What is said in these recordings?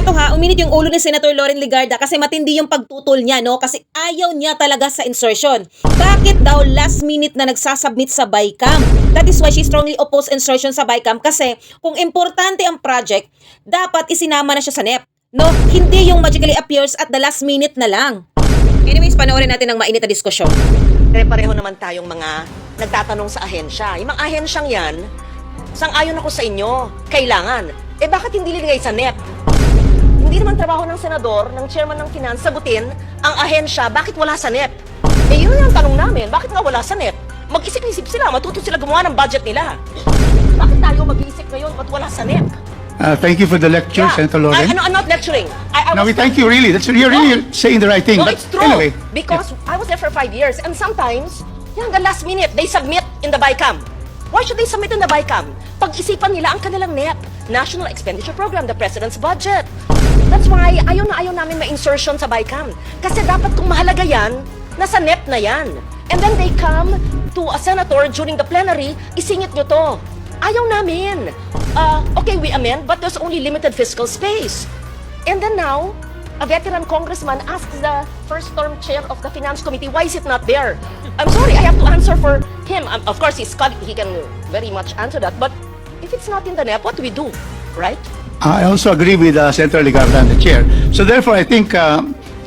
eto ha, uminit yung ulo ni Senator Loren Legarda kasi matindi yung pagtutol niya, no? Kasi ayaw niya talaga sa insertion. Bakit daw last minute na nagsasubmit sa BICAM? That is why she strongly opposed insertion sa BICAM kasi kung importante ang project, dapat isinama na siya sa NEP. No? Hindi yung magically appears at the last minute na lang. Anyways, panoorin natin ang mainit na diskusyon. Pare-pareho naman tayong mga nagtatanong sa ahensya. Yung mga ahensyang yan, sang-ayon ako sa inyo, kailangan. Eh bakit hindi linigay sa NEP? Hindi naman trabaho ng senador, ng chairman ng finance, sagutin ang ahensya, bakit wala sa NEP? Eh yun yung tanong namin, bakit nga wala sa NEP? Mag-isip-isip sila, matuto sila gumawa ng budget nila. Bakit tayo mag-iisip ngayon, ba't wala sa NEP? Thank you for the lecture, Senator Loren. I'm not lecturing. No, we thank you really. You're really saying the right thing. No, But it's true. anyway, Because I was there for 5 years, and sometimes, yung the last minute, they submit in the BICAM. Why should they submit in the BICAM? Pag-isipan nila ang kanilang NEP, National Expenditure Program, the President's Budget. That's why ayaw namin ma-insertion sa BICAM. Kasi dapat kung mahalaga yan, nasa NEP na yan. And then they come to a senator during the plenary, isingit nyo to. Ayaw namin. Okay, we amend, but there's only limited fiscal space. And then now, a veteran congressman asks the first-term chair of the Finance Committee, why is it not there? I'm sorry, I have to answer for him. Of course, he can very much answer that. But if it's not in the NEP, what do we do, right? I also agree with Senator Legarda and the chair. So therefore, I think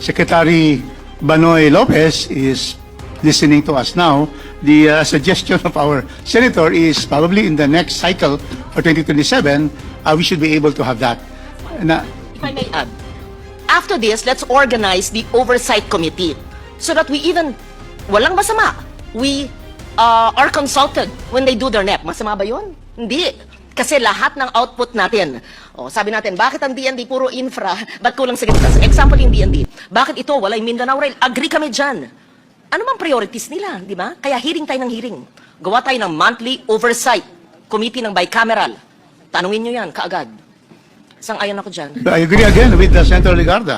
Secretary Banoy Lopez is listening to us now. The suggestion of our senator is probably in the next cycle for 2027, we should be able to have that. If I may add, after this, let's organize the oversight committee so that we even, walang masama, we are consulted when they do their NEP. Masama ba yun? Hindi. Kasi lahat ng output natin, sabi natin, bakit ang DND puro infra, ba't kulang sa ganito? Example yung DND, bakit ito, wala yung Mindanao Rail? Agree kami dyan. Ano mang priorities nila, di ba? Kaya hearing tayo ng hearing. Gawa tayo ng monthly oversight committee ng bicameral. Tanungin nyo yan, kaagad. Sang-ayon ako dyan. I agree again with Senator Legarda.